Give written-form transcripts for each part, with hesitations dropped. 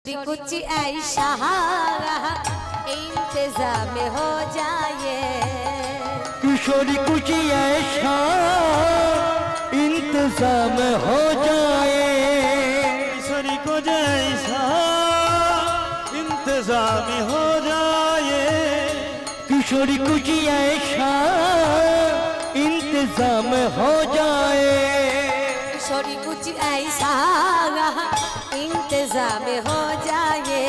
छोटी कुछ ऐसा इंतजाम हो जाए, किशोरी कुछ ऐसा इंतजाम हो जाए, किशोरी कुछ ऐसा इंतजाम हो जाए, किशोरी कुछ ऐसा इंतजाम हो जाए, किशोरी कुछ ऐसा इंतजाम हो जाए,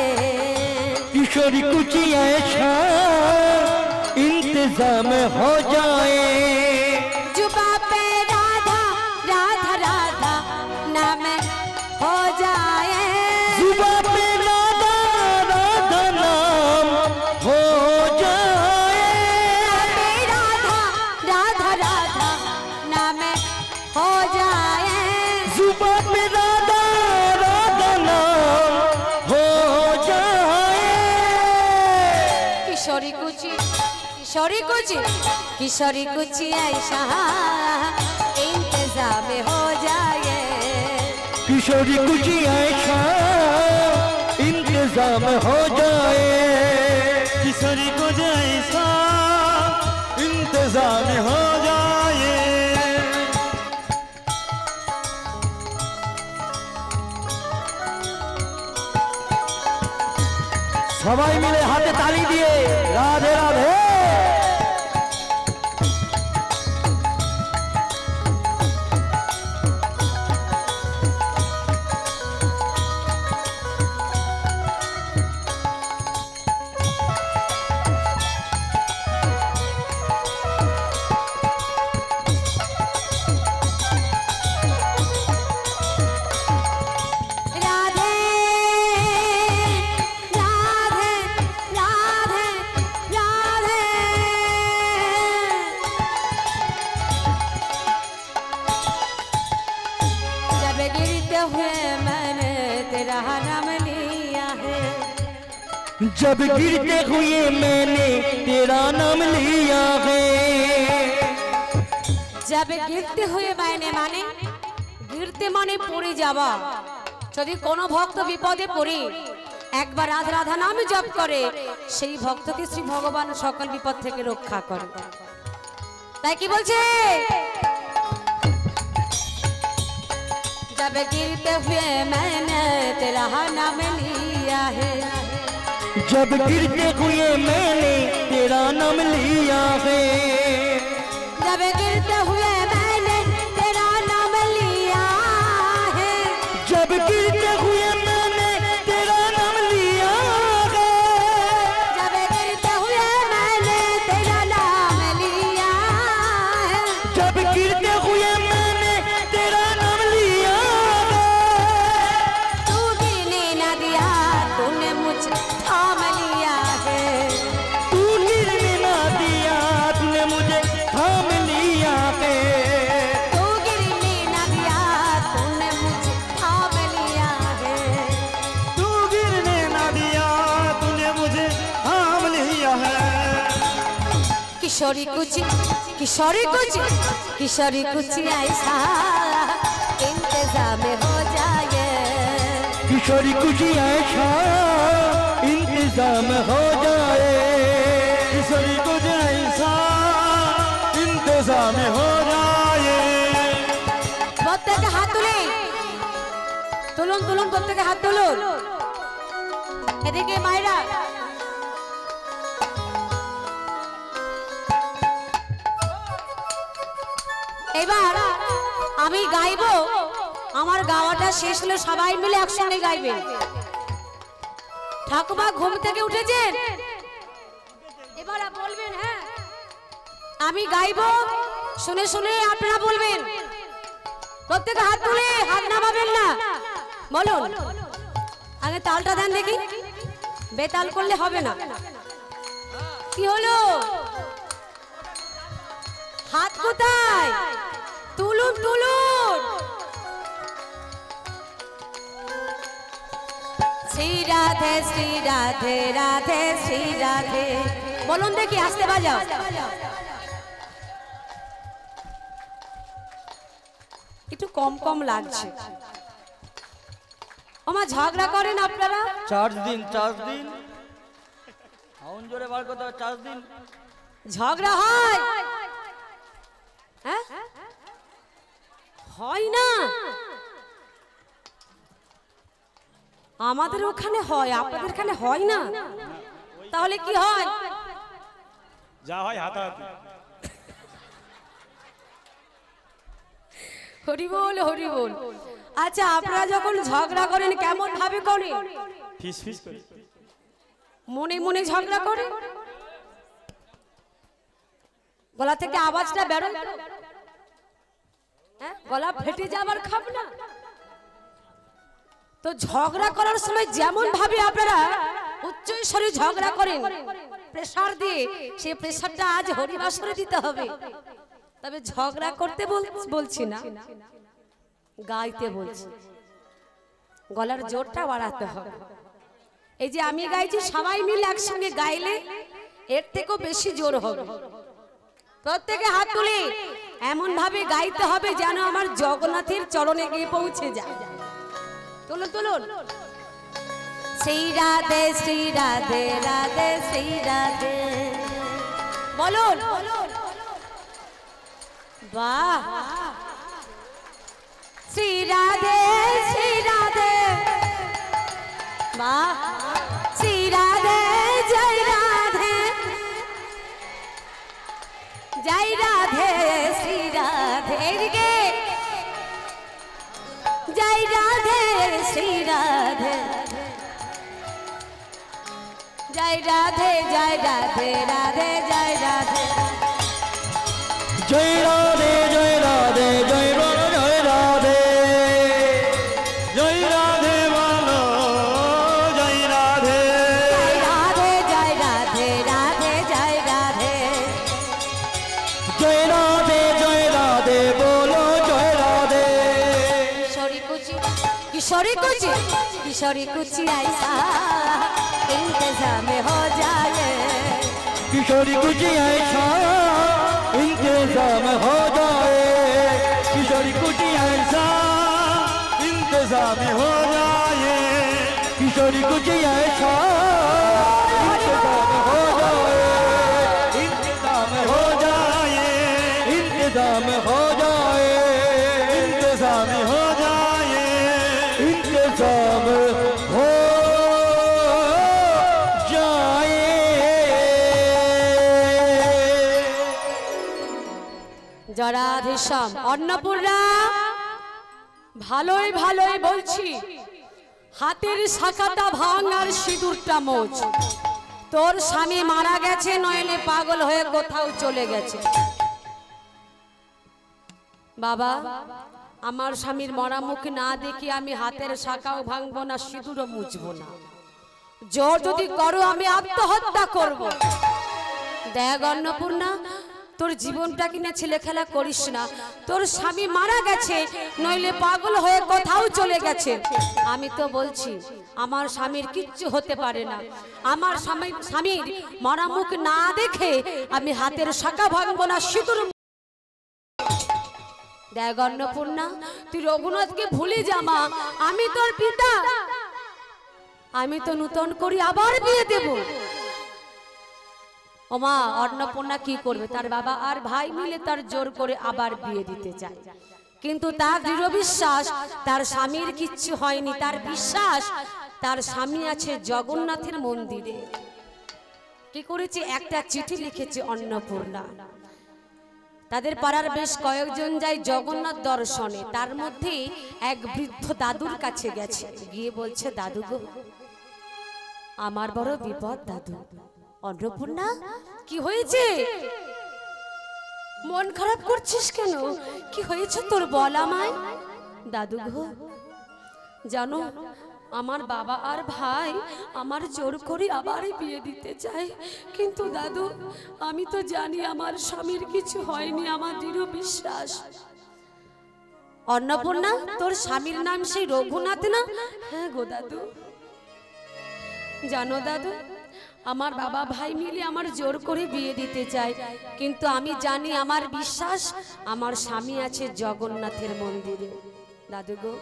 किशोरी कुछ ऐसा इंतजाम हो जाए, जुबा पे राधा राधा राधा नाम हो जाए, जुबा पे राधा राधा नाम हो जाए, राधा राधा राधा नाम हो जाए, जुबा पे राधा राधा नाम हो जाए, किशोरी कुछ किशोरी कुछ ऐसा इंतजाम हो जाए, किशोरी कुछ ऐसा इंतजाम हो जाए, किशोरी कुछ ऐसा इंतजाम हो जाए। सबाई मिले हाथे ताली दिए राधे राधे। जब गिरते हुए मैंने तेरा नाम लिया है, जब गिरते हुए मैंने माने गिरते माने पड़े जावा, यदि कोनो भक्त विपदे पड़े एक बार राधा राधा नाम जप करे সেই ভক্তকে শ্রী ভগবান সকল বিপদ থেকে রক্ষা করে। তাই কি বলছে, जब गिरते हुए मैंने तेरा नाम लिया है, जब गिरते हुए मैंने तेरा नाम लिया है, जब गिरते हुए मैंने तेरा नाम लिया है, जब गिरते हुए मैंने तेरा नाम लिया है, जब गिरते हुए मैंने तेरा नाम लिया है, जब गिरते हुए मैंने तेरा नाम लिया है, तू गिरने न दिया तूने मुझे थाम लिया है, तू गिरने ना दिया तूने मुझे थाम लिया है, तू गिरने न दिया तूने मुझे थाम लिया है, तू गिरने ना दिया तूने मुझे थाम लिया है। किशोरी कुछ किशोरी कुछ ऐसा इंतजाम हो जाए, किशोरी कुछ ऐसा इंतजाम हो जाए, किशोरी कुछ ऐसा इंतजाम हो जाए। প্রত্যেকে হাত তুলুন তুলুন প্রত্যেকে হাত তুলুন, এদিকে মায়েরা এবার আমি গাইবো, আমার গাওয়াটা শেষ হলে সবাই মিলে একসঙ্গে গাইবেন। ঠাকুমা ঘুম থেকে উঠেছেন, এবার বলবেন হ্যাঁ আমি গাইবো, শুনে শুনে আপনারা বলবেন। প্রত্যেকে হাত তুলে হাত নামাবেন না, বলুন। আগে তালটা দেন দেখি, বেতাল করলে হবে না। কি হলো, হাত কোথায়, তুলুন তুলুন। শ্রী রাধে শ্রী রাধে রাধে শ্রী রাধে, বলুন দেখি আস্তে বাজাও। একটু কম কম লাগছে, ওমা ঝগড়া করেন আপনারা? 4 দিন 4 দিন আউন জোরে বার করতে হবে, 4 দিন ঝগড়া হয়? হ্যাঁ হয় না? আমাদের ওখানে হয়, আপনাদের এখানে হয় না? তাহলে কি হয়? যা হয় হাতাহাতি। হরি বল হরি বল। আচ্ছা আপনারা যখন ঝগড়া করেন কেমন ভাবে করেন? ফিস ফিস করে। মনে মনে ঝগড়া করে? গলা থেকে আওয়াজটা বেরোয়? হ্যাঁ গলা ফেটে যাবার খাব না তো। ঝগড়া করার সময় যেমন ভাবে আপনারা উচ্চ স্বরে ঝগড়া করেন প্রেসার দিয়ে, সেই প্রেসারটা আজ হরিবাসরে দিতে হবে। তবে ঝগড়া করতে বলছি না, গাইতে বলছি। গলার জোরটা বাড়াতে হবে। এই যে আমি গাইছি, সবাই মিলে একসঙ্গে গাইলে এর থেকেও বেশি জোর হবে। প্রত্যেকে হাত তুলে এমন ভাবে গাইতে হবে যেন আমার জগন্নাথের চরণে গিয়ে পৌঁছে যায়। তুলুন তুলুন। শ্রী রাধে শ্রী রাধে রাধে শ্রী রাধে বলুন। বাহ। শ্রী রাধে শ্রী রাধে বাহ। শ্রী রাধে জয় রাধে জয় রাধে শ্রী রাধে। এদিকে জয় রাধে শ্রী রাধে জয় রাধে জয় রাধে রাধে জয় রাধে জয় রাধে জয় রাধে জয় রাধে জয় রাধে জয় রাধে বলো জয় রাধে। জয় রাধে জয় রাধে রাধে জয় রাধে জয় রাধে জয় রাধে বলো জয় রাধে। किशोरी कुची किशोरी कुची किशोरी कुची ऐसा इंतजाम हो जाए। किशोरी कुछ ऐसा इंतजाम हो जाए। किशोरी कुछ ऐसा इंतजाम हो जाए। किशोरी कुछ ऐसा इंतजाम हो जाए। इंतजाम हो जाए। इंतजाम हो जाए। इंतजाम हो जाए। इंतजाम हो जाए। জরাধেশম অন্নপূর্ণা ভালোই ভালোই বলছি, হাতের শাখাটা ভাঙ আর সিঁদুরটা মোচ। তোর স্বামী মারা গেছে, নইলে পাগল হয়ে কোথাও চলে গেছে। বাবা আমার স্বামীর মরা মুখ না দেখি আমি হাতের শাখাও ভাঙবো না, সিঁদুরও মুছবো না। জোর যদি করো আমি আত্মহত্যা করব। দেখ অন্নপূর্ণা, তোর জীবনটা কিনা ছেলে খেলা করিস না। তোর স্বামী মারা গেছে, নইলে পাগল হয়ে কোথাও চলে গেছে। আমি তো বলছি আমার স্বামীর কিচ্ছু হতে পারে না। আমার স্বামীর মরা মুখ না দেখে আমি হাতের শাখা ভাঙবো না, সিঁদুর। দেখ অন্নপূর্ণা, তুই রঘুনাথকে ভুলে যা মা, আমি তোর পিতা। আমি তো নূতন করি আবার বিয়ে দেব। ওমা অন্নপূর্ণা কি করবে? তার বাবা আর ভাই মিলে তার জোর করে আবার বিয়ে দিতে চায়, কিন্তু তার দৃঢ় বিশ্বাস তার স্বামীর কিচ্ছু হয়নি। তার বিশ্বাস তার স্বামী আছে জগন্নাথের মন্দিরে। কি করেছে? একটা চিঠি লিখেছে অন্নপূর্ণা। তাদের পাড়ার বেশ কয়েকজন যায় জগন্নাথ দর্শনে। তার মধ্যে এক বৃদ্ধ দাদুর কাছে গেছে, গিয়ে বলছে, দাদু গো আমার বড় বিপদ দাদু। অন্নপূর্ণা কি হয়েছে? মন খারাপ করছিস কেন? কি হয়েছে তোর বল আমায়। দাদু গো জানো আমার বাবা আর ভাই আমার জোর করে আবার বিয়ে দিতে চায়, কিন্তু দাদু আমি তো জানি আমার স্বামীর কিছু হয়নি, আমার দৃঢ় বিশ্বাস। অন্নপূর্ণা তোর স্বামীর নাম সেই রঘুনাথ না? হ্যাঁ গো দাদু। জানো দাদু আমার বাবা ভাই মিলে আমার জোর করে বিয়ে দিতে চায়, কিন্তু আমি জানি আমার বিশ্বাস আমার স্বামী আছে জগন্নাথের মন্দিরে। দাদু গো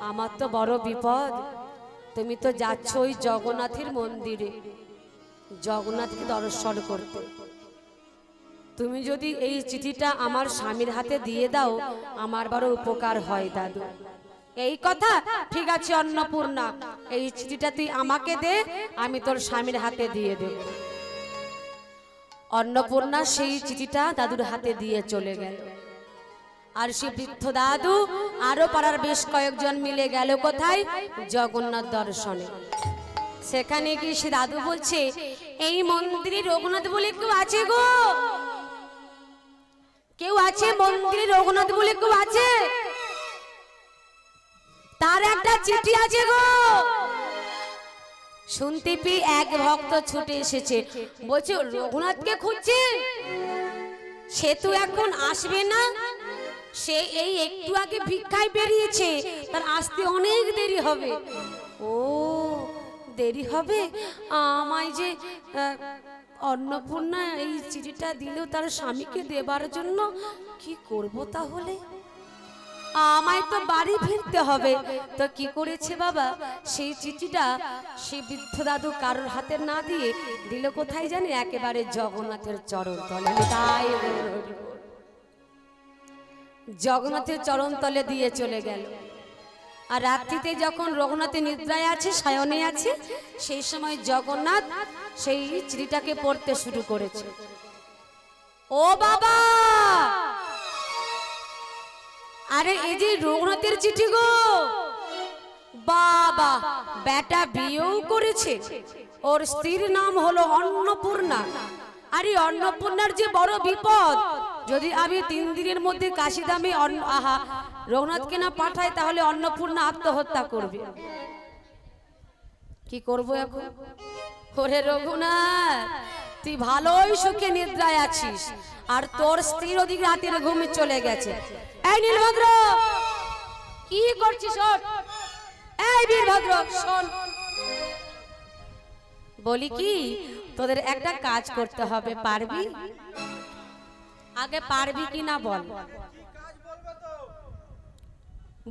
আমার তো বড় বিপদ। তুমি তো যাচ্ছ ওই জগন্নাথের মন্দিরে জগন্নাথকে দর্শন করতে। তুমি যদি এই চিঠিটা আমার স্বামীর হাতে দিয়ে দাও আমার বড় উপকার হয় দাদু। এই কথা? ঠিক আছে অন্নপূর্ণা, এই চিঠিটা তুই আমাকে দে, আমি তোর স্বামীর হাতে দিয়ে দেব। অন্নপূর্ণা সেই চিঠিটা দাদুর হাতে দিয়ে চলে গেল। আর সে বৃদ্ধ দাদু আরো পাড়ার বেশ কয়েকজন মিলে গেল কোথায়? জগন্নাথ দর্শনে। সেখানে গিয়ে সে দাদু বলছে, এই মন্দিরে রঘুনাথ বলে কেউ আছে গো? কেউ আছে মন্দিরে রঘুনাথ বলে কেউ আছে? তার একটা চিঠি আছে গো। শুনতে পেয়ে এক ভক্ত ছুটে এসেছে, বলছে রঘুনাথকে খুঁজছে, সে তো এখন আসবে না, সে এই একটু আগে ভিক্ষায় বেরিয়েছে, তার আসতে অনেক দেরি হবে। ও দেরি হবে, আমায় যে অন্নপূর্ণা এই চিঠিটা দিল তার স্বামীকে দেবার জন্য, কি করব তাহলে? আমায় তো বাড়ি ফিরতে হবে। তো কি করেছে বাবা, সেই চিঠিটা সেই বৃদ্ধ দাদু কারোর হাতে না দিয়ে দিল কোথায় জানি? একেবারে জগন্নাথের চরণ তলে। তাই জগন্নাথের চরণ তলে দিয়ে চলে গেল। আর রাত্রিতে যখন রঘুনাথের নিদ্রায় আছে, শয়নে আছে, সেই সময় জগন্নাথ সেই চিঠিটাকে পড়তে শুরু করেছে। ও বাবা, আরে এই যে রঘুনাথের চিঠি গো। বাবা, বেটা বিয়েও করেছে, ওর স্ত্রীর নাম হলো অন্নপূর্ণা। আরে অন্নপূর্ণার যে বড় বিপদ, যদি আমি 3 দিনের মধ্যে কাশিধামে রঘুনাথকে না পাঠাই তাহলে অন্নপূর্ণা আত্মহত্যা করবে। কি করব এখন? ওরে রঘুনাথ, তুই ভালোই সুখে নিদ্রায় আছিস, আর তোর স্ত্রীর ওদিক রাতের ঘুমে চলে গেছে। এই নীলভদ্র, কি করছিস? এই বীরভদ্র শোন, বলি কি, তোদের একটা কাজ করতে হবে, পারবি? আগে পারবি কি না বল।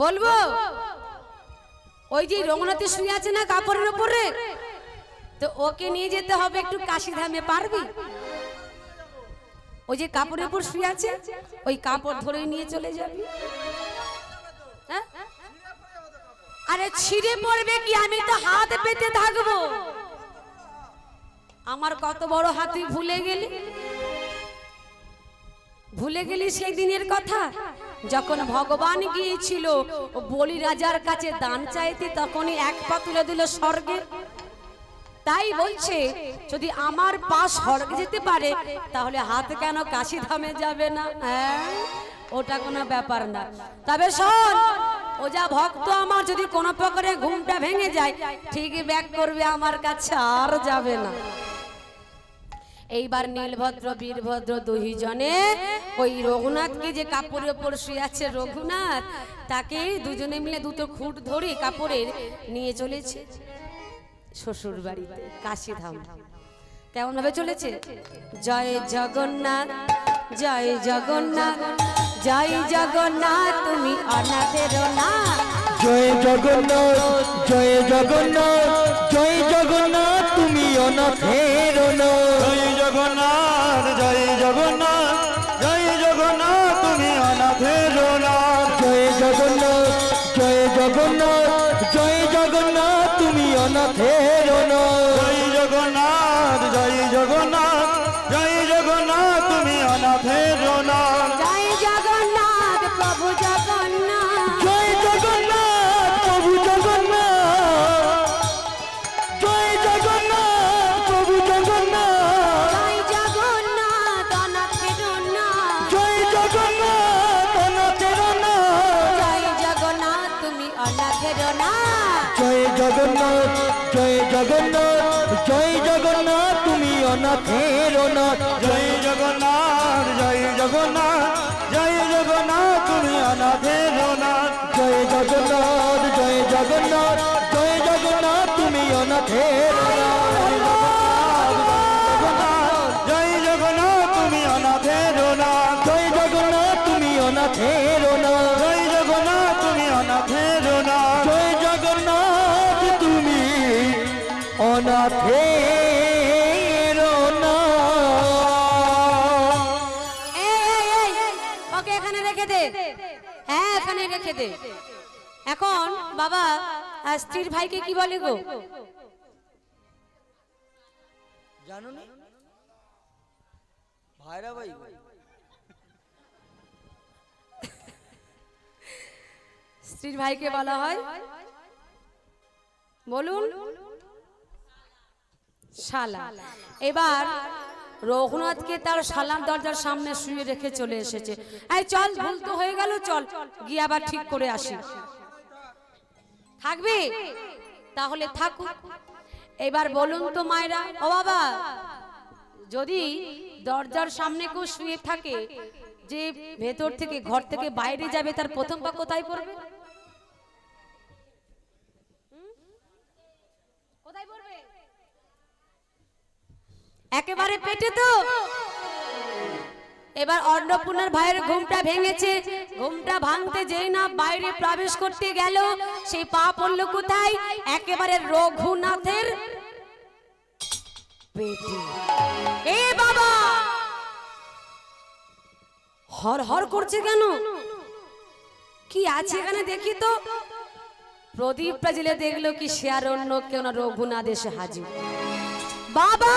বলবো? ওই যে রঘুনাথে শুয়ে আছে না কাপড়ের উপরে, তো ওকে নিয়ে যেতে হবে একটু কাশিধামে, পারবি? ওই যে কাপড়ের উপর শুয়ে আছে, ওই কাপড় ধরে নিয়ে চলে যাবি। হ্যাঁ? আরে ছিঁড়ে পড়বে কি, আমি তো হাত পেতে থাকবো। আমার কত বড় হাত তুই ভুলে গেলি? ভুলে গেলি সেই দিনের কথা যখন ভগবান গিয়েছিল বলি রাজার কাছে দান চাইতে, তখনই এক পা তুলে দিল স্বর্গে। তাই বলছে যদি আমার পা স্বর্গে যেতে পারে তাহলে হাত কেন কাশিধামে যাবে না? হ্যাঁ, ওটা কোনো ব্যাপার না। তবে শোন, ও যা ভক্ত আমার যদি কোনো প্রকারে ঘুমটা ভেঙে যায়, ঠিকই ব্যাক করবে আমার কাছে, আর যাবে না। এইবার নীলভদ্র বীরভদ্র দুইজনে ওই রঘুনাথকে, যে কাপড়ের উপর শুয়ে আছে রঘুনাথ, তাকে দুজনে মিলে দুটো খুঁট ধরে কাপড়ের নিয়ে চলেছে শ্বশুর বাড়িতে, কাশিধাম। কেমন ভাবে চলেছে? জয় জগন্নাথ, জয় জগন্নাথ, জয় জগন্নাথ, তুমি অনাথের না। জয় জগন্নাথ, জয় জগন্নাথ, জয় জগন্নাথ, তুমি অনাথের না। জয় জগন্নাথ, জয় জগন্নাথ, জয় জগন্নাথ, তুমি অনাথের না। জয় জগন্নাথ, জয় জগন্নাথ, জয় জগন্নাথ, তুমি অনাথের না। জয় জগন্নাথ, জয় জগন্নাথ, জয় জগন্নাথ, তুমি অনাথের না। জয় জগন্নাথ প্রভু জগন্নাথ, জয় জগন্নাথ প্রভু জগন্নাথ, জয় জগন্নাথ প্রভু জগন্নাথ, জয় জগন্নাথ অনাথের না। জয় জগন্নাথ অনাথের না। জয় জগন্নাথ, তুমি অনাথের না। জয় জগন্নাথ, জয় জগন্নাথ, জয় জগন্নাথ, তুমি অনাথের না। জয় জগন্নাথ, জয় জগন্নাথ, জয় জগন্নাথ, তুমি অনাথের না। জয় জগন্নাথ, জয় জগন্নাথ, জয় জগন্নাথ, তুমি অনাথের না। জয় জগন্নাথ, তুমি অনাথের না। জয় জগন্নাথ, তুমি অনাথের না। জয় জগন্নাথ, তুমি অনাথের না। জয় জগন্নাথ, তুমি অনাথের না। ওকে এখানে রেখে দে, হ্যাঁ এখানে রেখে দে। এখন বাবা স্ত্রীর ভাইকে কি বলে গো? জানো না ভাইরা ভাই, স্ত্রীর ভাইকে বলা হয়, বলুন, শালা। এবার রঘুনাথকে তার শালার দরজার সামনে শুয়ে রেখে চলে এসেছে। এই চল, ভুল তো হয়ে গেল, চল গিয়ে আবার ঠিক করে আসি। থাকবি? তাহলে থাকুক। এবার বলুন তো মায়েরা, ও বাবা, যদি দরজার সামনে কেউ শুয়ে থাকে, যে ভেতর থেকে ঘর থেকে বাইরে যাবে, তার প্রথম পা কোথায় পড়বে? কোথায় পড়বে? একেবারে পেটে তো। এবার অন্নপূর্ণার ভাইয়ের ঘুমটা ভেঙেছে, ঘুমটা ভাঙতে যেই না বাইরে প্রবেশ করতে গেল, সেই পা পড়ল কোথায়? একেবারে রঘুনাথের পেটে। এ বাবা, হর হর করছে কেন? কি আছে এখানে দেখি তো। প্রদীপটা জেলে দেখলো কি সে আর অন্য কেউ না, রঘুনাথ এসে হাজির। বাবা,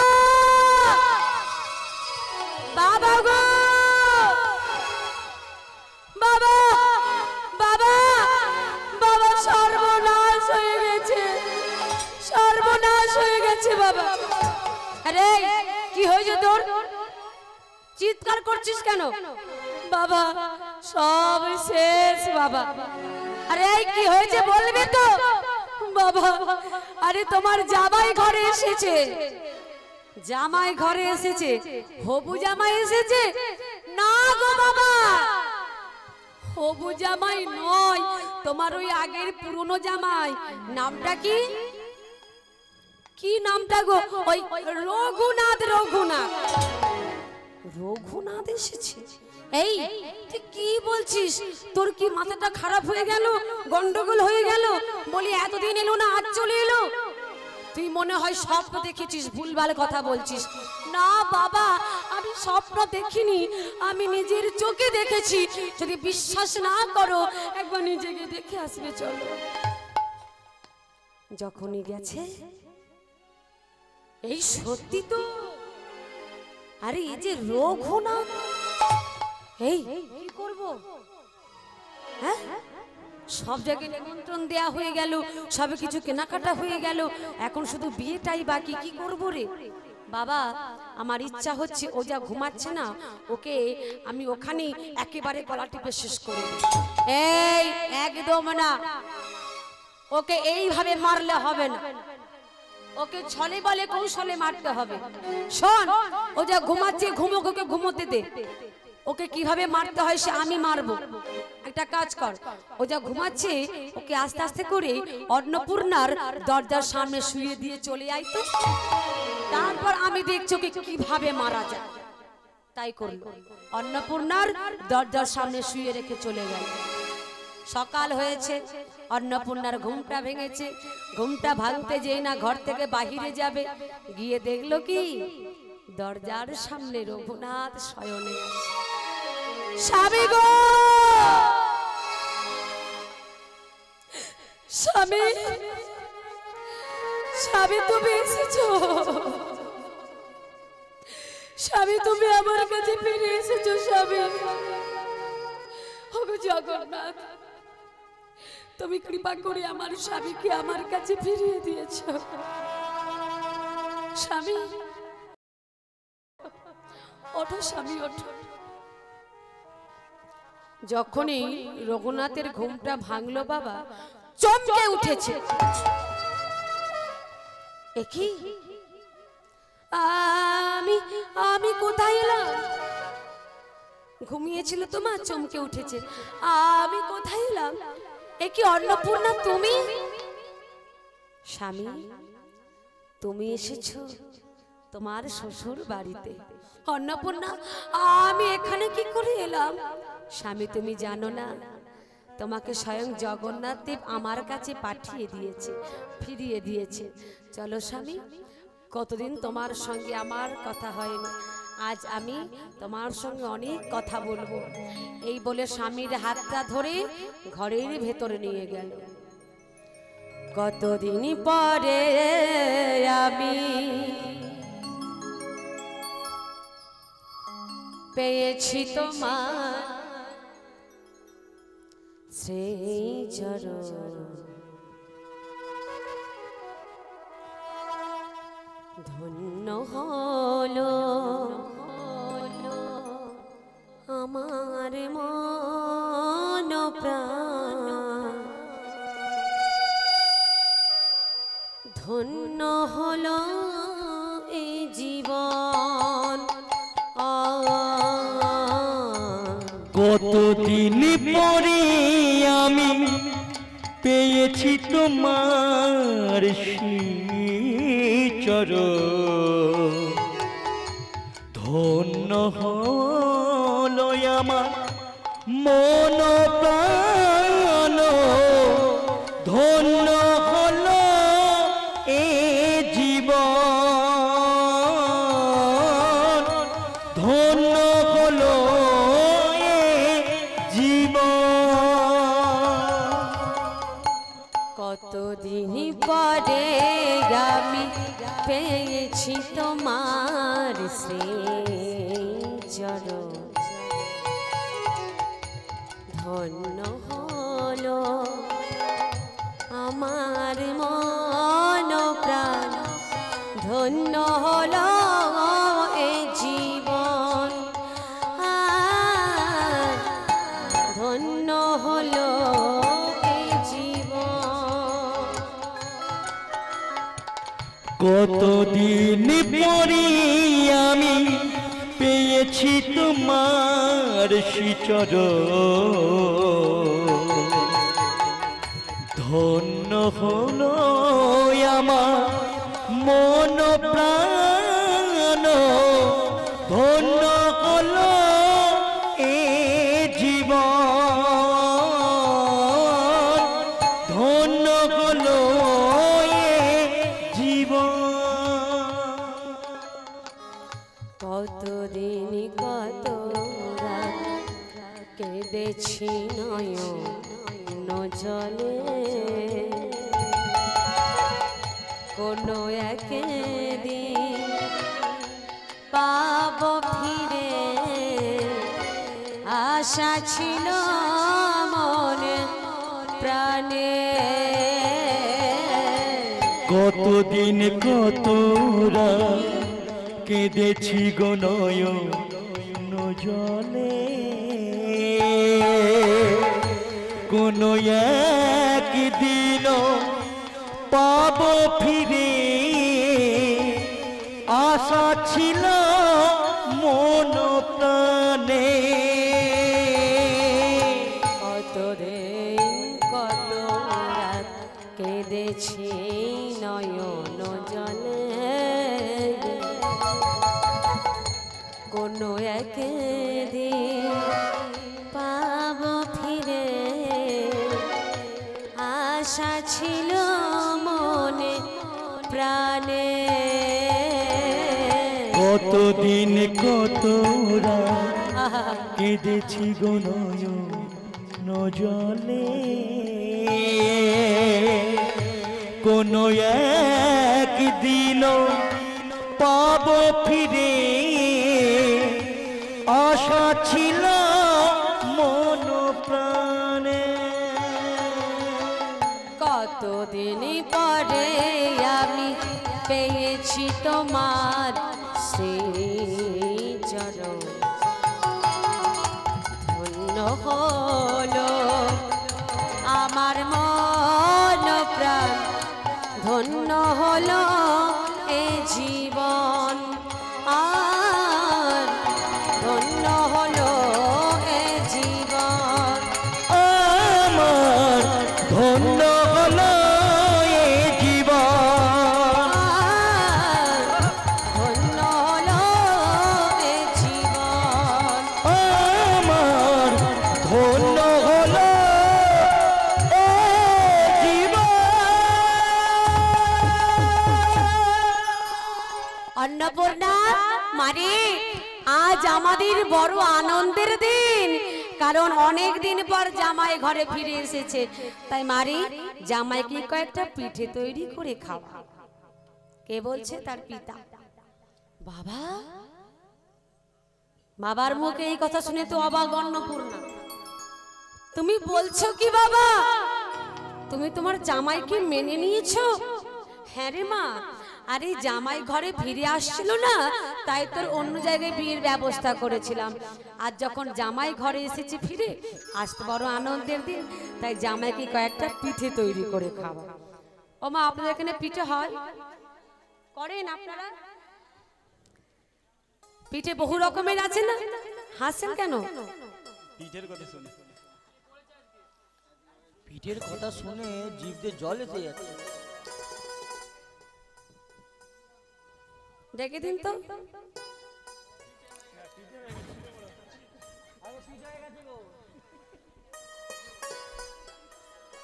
বাবা গো, বাবা, বাবা, বাবা, সর্বনাশ হয়ে গেছে, সর্বনাশ হয়ে গেছে বাবা। আরে কি হয়েছে তোর? চিৎকার করছিস কেন? বাবা সব শেষ বাবা। আরে কি হয়েছে বলবি তো? বাবা, আরে তোমার জামাই ঘরে এসেছে, জামাই ঘরে এসেছে, হবু জামাই এসেছে। না গো বাবা, হবু জামাই নয়, তোমার ওই আগের পুরনো জামাই। নামটা কি? কি নামটা গো? ওই রঘুনাথ, রঘুনাথ, রঘুনাথ এসেছে। এই তুই কি বলছিস? তোর কি মাথাটা খারাপ হয়ে গেল? গন্ডগোল হয়ে গেল? বলি এতদিন এলো না, আজ চলে এলো। তুই মনে হয় স্বপ্ন দেখেছিস, ভুলভাল কথা বলছিস। না বাবা, আমি স্বপ্ন দেখিনি, আমি নিজের চোখে দেখেছি। যদি বিশ্বাস না করো, একবার নিজেকে দেখে আসবে, চলো। যখনই গেছে, এই সত্যি তো। আরে এই যে রঘুনাথ, এই কি করব? হ্যাঁ, সব জায়গায় নিমন্ত্রণ দেয়া হয়ে গেল, সব কিছু কেনাকাটা হয়ে গেল, এখন শুধু বিয়েটাই বাকি। কি করব রে বাবা? আমার ইচ্ছা হচ্ছে, ও যা ঘুমাচ্ছে না, ওকে আমি ওখানে একেবারে গলা টিপে শেষ করে দেব। এই একদম না, ওকে এইভাবে মারলে হবে না, ওকে ছলে বলে কৌশলে মারতে হবে। শোন, ও যা ঘুমাচ্ছে, ঘুমোক, ওকে ঘুমোতে দে। ওকে কিভাবে মারতে হয় সে আমি মারবো। একটা কাজ কর, ও যা ঘুমাচ্ছে, ওকে আস্তে আস্তে করে অন্নপূর্ণার দরজার সামনে শুয়ে দিয়ে চলে আয় তো, তারপর আমি দেখছি ওকে কিভাবে মারা যায়। তাই করল, অন্নপূর্ণার দরজার সামনে শুয়ে রেখে চলে গেল। সকাল হয়েছে, অন্নপূর্ণার ঘুমটা ভেঙেছে। ঘুমটা ভাঙতে যেই না ঘর থেকে বাহিরে যাবে, গিয়ে দেখলো কি দরজার সামনে রঘুনাথ শয়নে আছে। স্বামী গো, স্বামী, স্বামী তুমি এসেছো, স্বামী তুমি আমার কাছে ফিরে এসেছো। স্বামী, ওগো জগন্নাথ, তুমি কৃপা করে আমার স্বামীকে আমার কাছে ফিরিয়ে দিয়েছো। স্বামী ওঠো, স্বামী ওঠো। যখনই রঘুনাথের ঘুমটা ভাঙলো বাবা, চমকে উঠেছে। একই আমি আমি কোথায় এলাম? ঘুমিয়েছিল তোমার, চমকে উঠেছে। আমি কোথায় এলাম? একই অন্নপূর্ণা তুমি? স্বামী, তুমি এসেছো তোমার শ্বশুর বাড়িতে। অন্নপূর্ণা, আমি এখানে কি করে এলাম? স্বামী তুমি জানো না, তোমাকে স্বয়ং জগন্নাথ দেব আমার কাছে পাঠিয়ে দিয়েছে, ফিরিয়ে দিয়েছে। চলো স্বামী, কতদিন তোমার সঙ্গে আমার কথা হয়নি, আজ আমি তোমার সঙ্গে অনেক কথা বলবো। এই বলে স্বামীর হাতটা ধরে ঘরের ভেতরে নিয়ে গেল। কতদিন পরে আমি পেয়েছি তোমার সেই চরণ, ধন্য হলো আমার মন প্রাণ, ধন্য হলো এই জীবন। কতদিন পরে আমি পেয়েছি তোমার চরণ, ধন্য হলো আমার মন প্রাণ, ধন্য হলো এ জীবন, ধন্য হলো এ জীবন। কতদিন পরে আমি পেয়েছি তোমার সেই চরণ, ধন্য হলো আমার মন প্রাণ, ধন্য হলো এই জীবন, ধন্য হলো এই জীবন। কতদিন পরে আমি পেয়েছি তোমার চরণ, ধন্য হলো আমার মন প্রাণ, ধন্য হলো এ জীবন, ধন্য হলো এ জীবন। কতদিন কত রাত কেঁদেছি নয়ন জলে, কোনো একদিন পাব ফিরে আশা ছিল মনে প্রাণে। কতদিন কত রাত কেঁদেছি গো নয়ন জলে, কোনো একদিন পাব ফিরে আশা ছিল মন প্রাণে। কতদিন কত রাত কেঁদেছি নয়ন জলে, কোনো একদিন পাব ফিরে আশা ছিল মনে প্রাণে। কতদিন কত রাত কেঁদেছি গো নয়ন জলে, কোনো একদিন পাব ফিরে আশা ছিল মন প্রাণে। কতদিন পরে আমি পেয়েছি তোমার সেই চরণ, ধন্য হলো আমার মন প্রাণ, ধন্য হলো এ জীবন, আর ধন্য হলো এ জীবন। আমার ধন্য হলো এ জীবন, ধন্য হলো এ জীবন, আমার ধন্য হলো এ অন্নপূর্ণা মারে, আজ আমাদের বড় আনন্দের দিন, কারণ অনেক দিন পর জামাই ঘরে ফিরে এসেছে। তাই মারে, জামাইকে কয়েকটা পিঠে তৈরি করে খাওয়া। কে বলছে? তার পিতা। বাবা, বাবার মুখে এই কথা শুনে তো অবাক অন্নপূর্ণা। তুমি বলছো কি বাবা? তুমি তোমার জামাইকে মেনে নিয়েছো? হ্যাঁ রে মা, আরে জামাই ঘরে ফিরে আসছিল না, তাই তোর অন্য জায়গায় বিয়ের ব্যবস্থা করেছিলাম। আর যখন জামাই ঘরে এসেছে ফিরে, আজ তো বড় আনন্দের দিন, তাই জামাইকে কয়েকটা পিঠে তৈরি করে খাওয়া। ও মা, আপনাদের এখানে পিঠে হয়? করেন আপনারা? পিঠে বহু রকমের আছে না? হাসেন কেন? পিঠের কথা শুনে পিঠের কথা শুনে জিভে জল এসে যাচ্ছে। ডেকে দিন তো।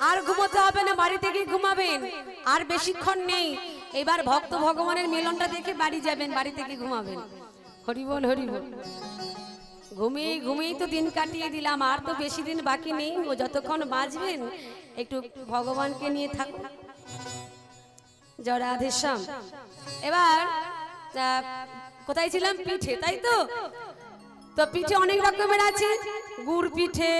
আর ঘুমোতে হবে না, বাড়ি থেকে ঘুমাবেন। আর বেশিক্ষণ নেই, এবার ভক্ত ভগবানের মিলনটা দেখে বাড়ি যাবেন, বাড়ি থেকে ঘুমাবেন। হরি বল, হরি বল। ঘুমিয়ে ঘুমিয়েই তো দিন কাটিয়ে দিলাম, আর তো বেশি দিন বাকি নেই। ও যতক্ষণ বাঁচবেন একটু ভগবানকে নিয়ে থাকুন। জয় রাধেশ্যাম। এবার কোথায় ছিলাম? পিঠে, তাই তো? তো পিঠে অনেক রকমের আছে। গুড় পিঠে,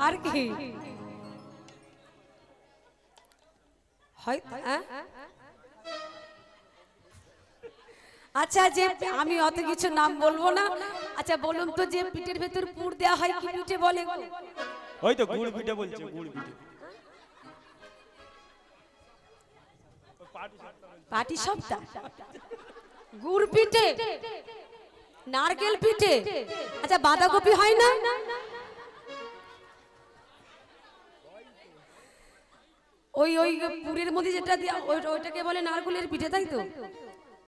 আর কি হয়? আচ্ছা, যে আমি অত কিছু নাম বলবো না। আচ্ছা বলুন তো, যে পিঠের ভেতর পুর দেওয়া হয়, কি পিঠে বলে? ওই তো গুড় পিঠে বলছে, গুড় পিঠে। পাটি সাপটা, গুড় পিঠে, নারকেল পিঠে। আচ্ছা বাঁধাকপি হয় না? ওই ওই পুরের মধ্যে যেটা দেওয়া, ওইটাকে বলে নারকেলের পিঠে, তাই তো?